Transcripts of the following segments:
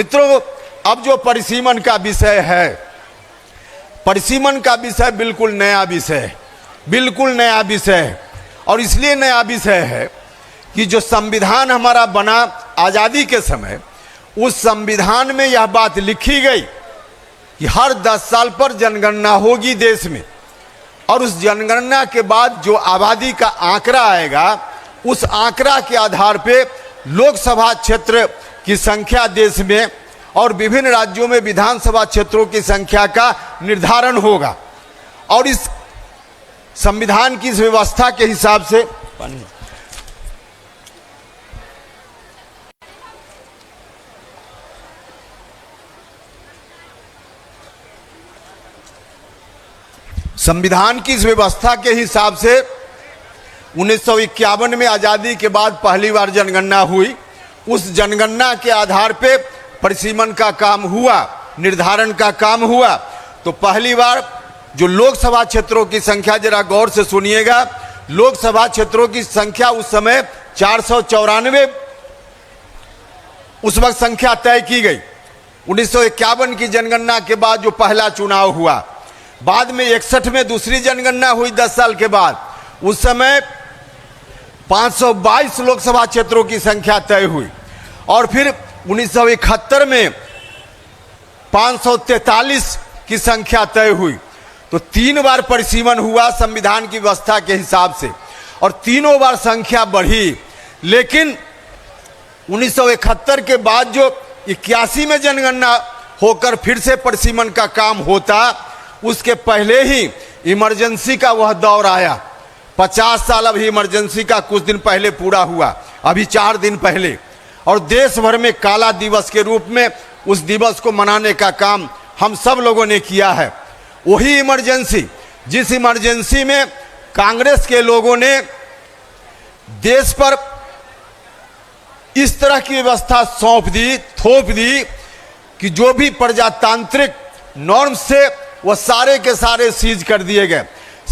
मित्रों, अब जो परिसीमन का विषय है, परिसीमन का विषय बिल्कुल नया विषय है, बिल्कुल नया विषय है। और इसलिए नया विषय है कि जो संविधान हमारा बना आज़ादी के समय, उस संविधान में यह बात लिखी गई कि हर 10 साल पर जनगणना होगी देश में, और उस जनगणना के बाद जो आबादी का आंकड़ा आएगा, उस आंकड़ा के आधार पे लोकसभा क्षेत्र की संख्या देश में और विभिन्न राज्यों में विधानसभा क्षेत्रों की संख्या का निर्धारण होगा। और इस संविधान की इस व्यवस्था के हिसाब से संविधान की इस व्यवस्था के हिसाब से 1951 में आज़ादी के बाद पहली बार जनगणना हुई। उस जनगणना के आधार पे परिसीमन का काम हुआ, निर्धारण का काम हुआ। तो पहली बार जो लोकसभा क्षेत्रों की संख्या, जरा गौर से सुनिएगा, लोकसभा क्षेत्रों की संख्या उस समय 494 उस वक्त संख्या तय की गई। 1951 की जनगणना के बाद जो पहला चुनाव हुआ, बाद में 61 में दूसरी जनगणना हुई 10 साल के बाद, उस समय 522 लोकसभा क्षेत्रों की संख्या तय हुई। और फिर 1971 में 543 की संख्या तय हुई। तो 3 बार परिसीमन हुआ संविधान की व्यवस्था के हिसाब से, और तीनों बार संख्या बढ़ी। लेकिन 1971 के बाद जो 81 में जनगणना होकर फिर से परिसीमन का काम होता, उसके पहले ही इमरजेंसी का वह दौर आया। 50 साल अभी इमरजेंसी का कुछ दिन पहले पूरा हुआ, अभी 4 दिन पहले। और देश भर में काला दिवस के रूप में उस दिवस को मनाने का काम हम सब लोगों ने किया है। वही इमरजेंसी, जिस इमरजेंसी में कांग्रेस के लोगों ने देश पर इस तरह की व्यवस्था थोप दी कि जो भी प्रजातांत्रिक नॉर्म्स से वह सारे के सारे सीज कर दिए गए।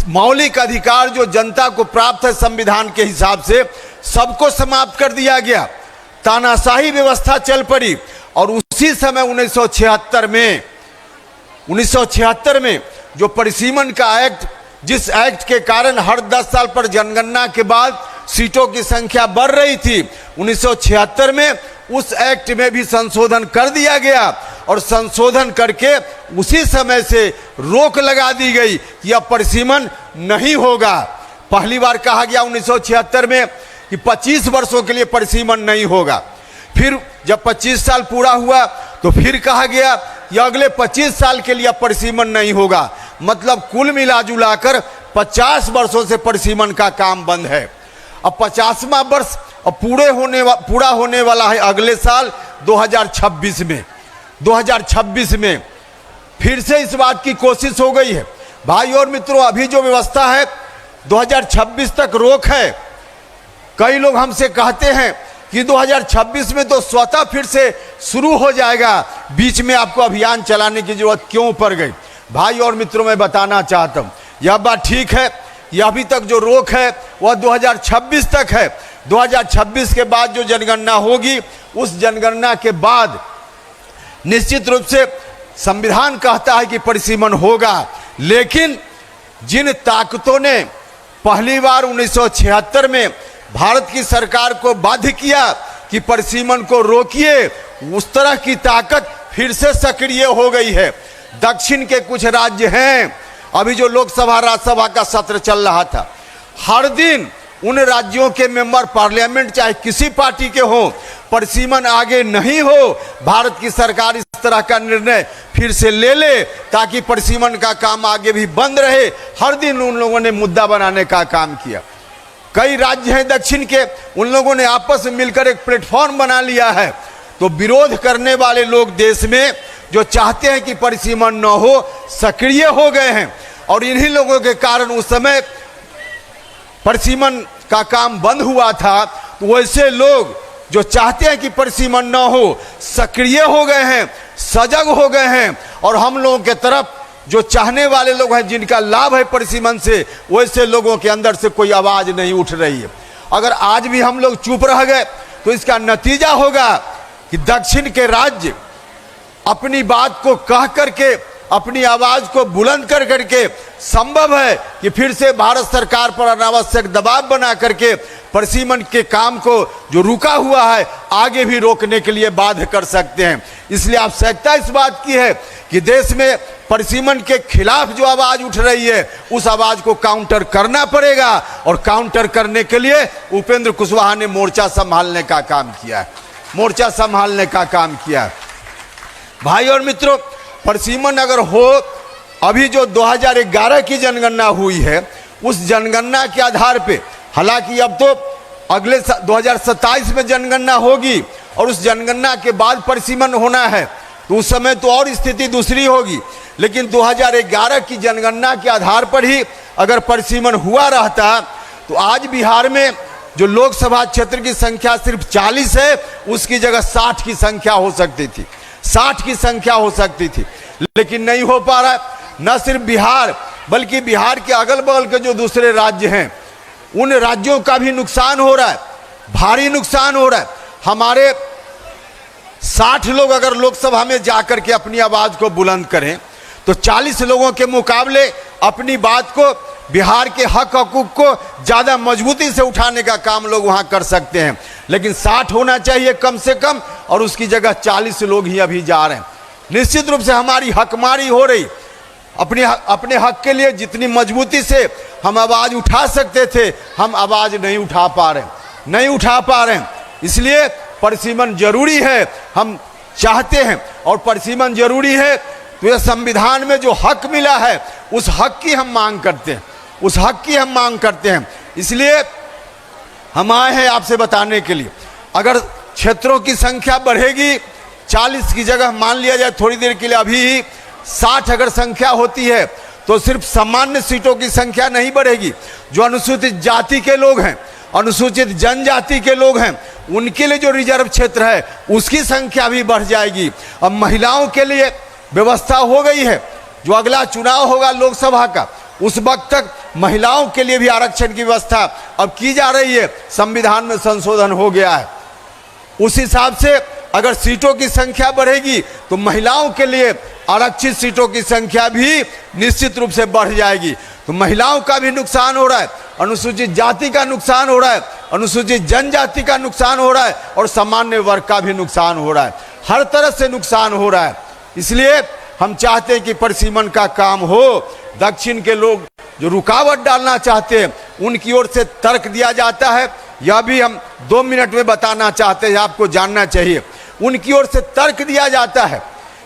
मौलिक अधिकार जो जनता को प्राप्त है संविधान के हिसाब से, सबको समाप्त कर दिया गया। तानाशाही व्यवस्था चल पड़ी। और उसी समय 1976 में जो परिसीमन का एक्ट, जिस एक्ट के कारण हर 10 साल पर जनगणना के बाद सीटों की संख्या बढ़ रही थी, 1976 में उस एक्ट में भी संशोधन कर दिया गया। और संशोधन करके उसी समय से रोक लगा दी गई कि अब परिसीमन नहीं होगा। पहली बार कहा गया 1976 में कि 25 वर्षों के लिए परिसीमन नहीं होगा। फिर जब 25 साल पूरा हुआ तो फिर कहा गया कि अगले 25 साल के लिए परिसीमन नहीं होगा। मतलब कुल मिलाजुलाकर 50 वर्षों से परिसीमन का काम बंद है। अब 50वां वर्ष अब पूरा होने वाला है अगले साल 2026 में। 2026 में फिर से इस बात की कोशिश हो गई है। भाई और मित्रों, अभी जो व्यवस्था है 2026 तक रोक है। कई लोग हमसे कहते हैं कि 2026 में तो स्वतः फिर से शुरू हो जाएगा, बीच में आपको अभियान चलाने की जरूरत क्यों पड़ गई। भाई और मित्रों, मैं बताना चाहता हूं, यह बात ठीक है, यह अभी तक जो रोक है वह 2026 तक है। 2026 के बाद जो जनगणना होगी, उस जनगणना के बाद निश्चित रूप से संविधान कहता है कि परिसीमन होगा। लेकिन जिन ताकतों ने पहली बार 1976 में भारत की सरकार को बाध्य किया कि परिसीमन को रोकिए, उस तरह की ताकत फिर से सक्रिय हो गई है। दक्षिण के कुछ राज्य हैं, अभी जो लोकसभा राज्यसभा का सत्र चल रहा था, हर दिन उन राज्यों के मेंबर पार्लियामेंट चाहे किसी पार्टी के हों, परिसीमन आगे नहीं हो, भारत की सरकार इस तरह का निर्णय फिर से ले ले ताकि परिसीमन का काम आगे भी बंद रहे। हर दिन उन लोगों ने मुद्दा बनाने का काम किया। कई राज्य हैं दक्षिण के, उन लोगों ने आपस में मिलकर एक प्लेटफॉर्म बना लिया है। तो विरोध करने वाले लोग देश में जो चाहते हैं कि परिसीमन न हो, सक्रिय हो गए हैं। और इन्हीं लोगों के कारण उस समय परिसीमन का काम बंद हुआ था। तो वैसे लोग जो चाहते हैं कि परिसीमन न हो, सक्रिय हो गए हैं, सजग हो गए हैं। और हम लोगों के तरफ जो चाहने वाले लोग हैं, जिनका लाभ है परिसीमन से, वैसे लोगों के अंदर से कोई आवाज नहीं उठ रही है। अगर आज भी हम लोग चुप रह गए तो इसका नतीजा होगा कि दक्षिण के राज्य अपनी बात को कह करके, अपनी आवाज को बुलंद कर करके संभव है कि फिर से भारत सरकार पर अनावश्यक दबाव बना करके परिसीमन के काम को जो रुका हुआ है आगे भी रोकने के लिए बाध्य कर सकते हैं। इसलिए आवश्यकता इस बात की है कि देश में परिसीमन के खिलाफ जो आवाज उठ रही है उस आवाज को काउंटर करना पड़ेगा, और काउंटर करने के लिए उपेंद्र कुशवाहा ने मोर्चा संभालने का काम किया है, मोर्चा संभालने का काम किया है। भाई और मित्रों, परिसीमन अगर हो, अभी जो 2011 की जनगणना हुई है उस जनगणना के आधार पे, हालांकि अब तो अगले 2027 में जनगणना होगी और उस जनगणना के बाद परिसीमन होना है, तो उस समय तो और स्थिति दूसरी होगी, लेकिन 2011 की जनगणना के आधार पर ही अगर परिसीमन हुआ रहता तो आज बिहार में जो लोकसभा क्षेत्र की संख्या सिर्फ 40 है उसकी जगह 60 की संख्या हो सकती थी, 60 की संख्या हो सकती थी, लेकिन नहीं हो पा रहा है। न सिर्फ बिहार बल्कि बिहार के अगल बगल के जो दूसरे राज्य हैं उन राज्यों का भी नुकसान हो रहा है, भारी नुकसान हो रहा है। हमारे 60 लोग अगर लोकसभा में जाकर के अपनी आवाज को बुलंद करें तो 40 लोगों के मुकाबले अपनी बात को, बिहार के हक हकूक को ज्यादा मजबूती से उठाने का काम लोग वहां कर सकते हैं, लेकिन 60 होना चाहिए कम से कम, और उसकी जगह 40 लोग ही अभी जा रहे हैं। निश्चित रूप से हमारी हकमारी हो रही, अपने हक के लिए जितनी मजबूती से हम आवाज उठा सकते थे हम आवाज नहीं उठा पा रहे हैं। इसलिए परिसीमन जरूरी है, हम चाहते हैं, और परिसीमन जरूरी है तो यह संविधान में जो हक मिला है उस हक की हम मांग करते हैं, इसलिए हम आए हैं आपसे बताने के लिए। अगर क्षेत्रों की संख्या बढ़ेगी, 40 की जगह मान लिया जाए थोड़ी देर के लिए अभी 60 अगर संख्या होती है तो सिर्फ सामान्य सीटों की संख्या नहीं बढ़ेगी, जो अनुसूचित जाति के लोग हैं, अनुसूचित जनजाति के लोग हैं, उनके लिए जो रिजर्व क्षेत्र है उसकी संख्या भी बढ़ जाएगी। अब महिलाओं के लिए व्यवस्था हो गई है, जो अगला चुनाव होगा लोकसभा का उस वक्त तक महिलाओं के लिए भी आरक्षण की व्यवस्था अब की जा रही है, संविधान में संशोधन हो गया है। उस हिसाब से अगर सीटों की संख्या बढ़ेगी तो महिलाओं के लिए आरक्षित सीटों की संख्या भी निश्चित रूप से बढ़ जाएगी। तो महिलाओं का भी नुकसान हो रहा है, अनुसूचित जाति का नुकसान हो रहा है, अनुसूचित जनजाति का नुकसान हो रहा है, और सामान्य वर्ग का भी नुकसान हो रहा है, हर तरह से नुकसान हो रहा है। इसलिए हम चाहते हैं कि परिसीमन का काम हो। दक्षिण के लोग जो रुकावट डालना चाहते हैं उनकी ओर से तर्क दिया जाता है, यह भी हम 2 मिनट में बताना चाहते हैं, आपको जानना चाहिए। उनकी ओर से तर्क दिया जाता है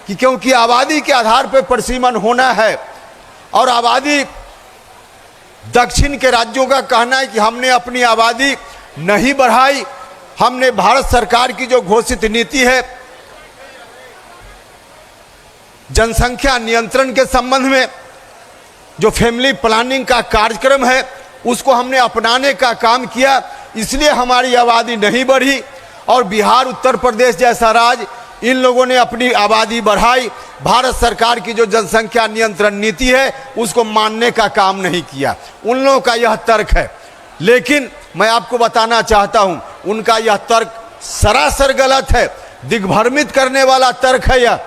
कि क्योंकि आबादी के आधार पर परिसीमन होना है, और आबादी दक्षिण के राज्यों का कहना है कि हमने अपनी आबादी नहीं बढ़ाई, हमने भारत सरकार की जो घोषित नीति है जनसंख्या नियंत्रण के संबंध में, जो फैमिली प्लानिंग का कार्यक्रम है उसको हमने अपनाने का काम किया, इसलिए हमारी आबादी नहीं बढ़ी। और बिहार, उत्तर प्रदेश जैसा राज्य, इन लोगों ने अपनी आबादी बढ़ाई, भारत सरकार की जो जनसंख्या नियंत्रण नीति है उसको मानने का काम नहीं किया। उन लोगों का यह तर्क है, लेकिन मैं आपको बताना चाहता हूं उनका यह तर्क सरासर गलत है, दिग्भ्रमित करने वाला तर्क है यह।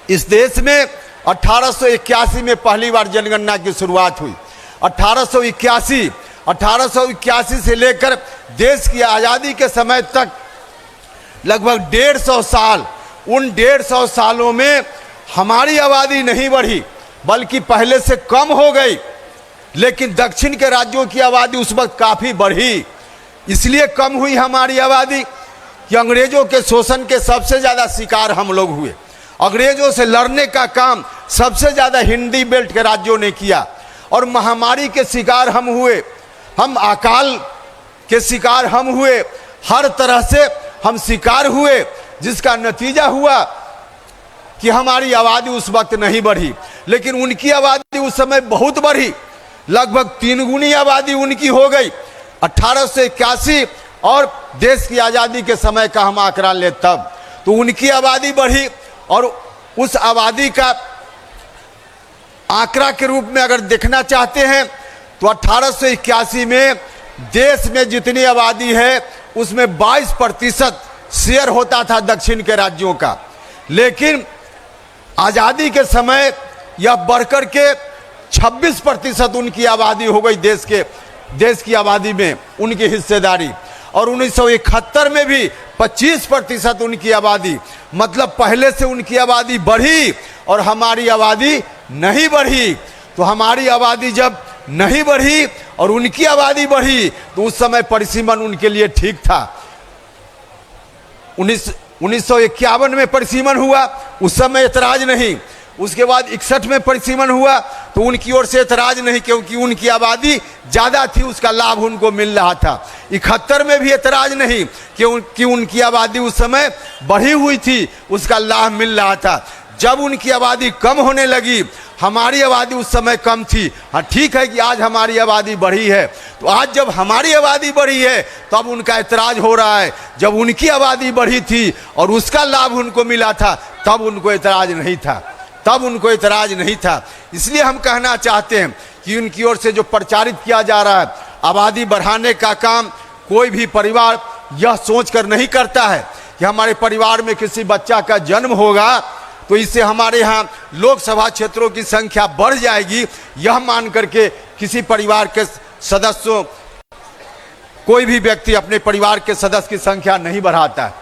इस देश में 1881 में पहली बार जनगणना की शुरुआत हुई। 1881 से लेकर देश की आजादी के समय तक लगभग 150 साल, उन 150 सालों में हमारी आबादी नहीं बढ़ी बल्कि पहले से कम हो गई, लेकिन दक्षिण के राज्यों की आबादी उस वक्त काफी बढ़ी। इसलिए कम हुई हमारी आबादी कि अंग्रेजों के शोषण के सबसे ज्यादा शिकार हम लोग हुए। अंग्रेजों से लड़ने का काम सबसे ज्यादा हिंदी बेल्ट के राज्यों ने किया, और महामारी के शिकार हम हुए, हम अकाल के शिकार हम हुए, हर तरह से हम शिकार हुए, जिसका नतीजा हुआ कि हमारी आबादी उस वक्त नहीं बढ़ी, लेकिन उनकी आबादी उस समय बहुत बढ़ी, लगभग 3 गुनी आबादी उनकी हो गई। 1881 और देश की आजादी के समय का हम आंकड़ा ले तब तो उनकी आबादी बढ़ी, और उस आबादी का आंकड़ा के रूप में अगर देखना चाहते हैं तो 1881 में देश में जितनी आबादी है उसमें 22% शेयर होता था दक्षिण के राज्यों का, लेकिन आज़ादी के समय यह बढ़कर के 26% उनकी आबादी हो गई, देश की आबादी में उनकी हिस्सेदारी। और 1971 में भी 25% उनकी आबादी, मतलब पहले से उनकी आबादी बढ़ी और हमारी आबादी नहीं बढ़ी। तो हमारी आबादी जब नहीं बढ़ी और उनकी आबादी बढ़ी तो उस समय परिसीमन उनके लिए ठीक था। 1951 में परिसीमन हुआ, उस समय एतराज नहीं। उसके बाद 61 में परिसीमन हुआ तो उनकी ओर से एतराज नहीं, क्योंकि उनकी आबादी ज़्यादा थी, उसका लाभ उनको मिल रहा था। 71 में भी एतराज नहीं क्योंकि उनकी आबादी उस समय बढ़ी हुई थी, उसका लाभ मिल रहा था। जब उनकी आबादी कम होने लगी, हमारी आबादी उस समय कम थी। हाँ ठीक है कि आज हमारी आबादी बढ़ी है, तो आज जब हमारी आबादी बढ़ी है तब उनका एतराज हो रहा है। जब उनकी आबादी बढ़ी थी और उसका लाभ उनको मिला था तब उनको एतराज नहीं था, तब उनको एतराज नहीं था। इसलिए हम कहना चाहते हैं कि उनकी ओर से जो प्रचारित किया जा रहा है, आबादी बढ़ाने का काम कोई भी परिवार यह सोचकर नहीं करता है कि हमारे परिवार में किसी बच्चा का जन्म होगा तो इससे हमारे यहाँ लोकसभा क्षेत्रों की संख्या बढ़ जाएगी, यह मान करके किसी परिवार के सदस्यों, कोई भी व्यक्ति अपने परिवार के सदस्य की संख्या नहीं बढ़ाता है।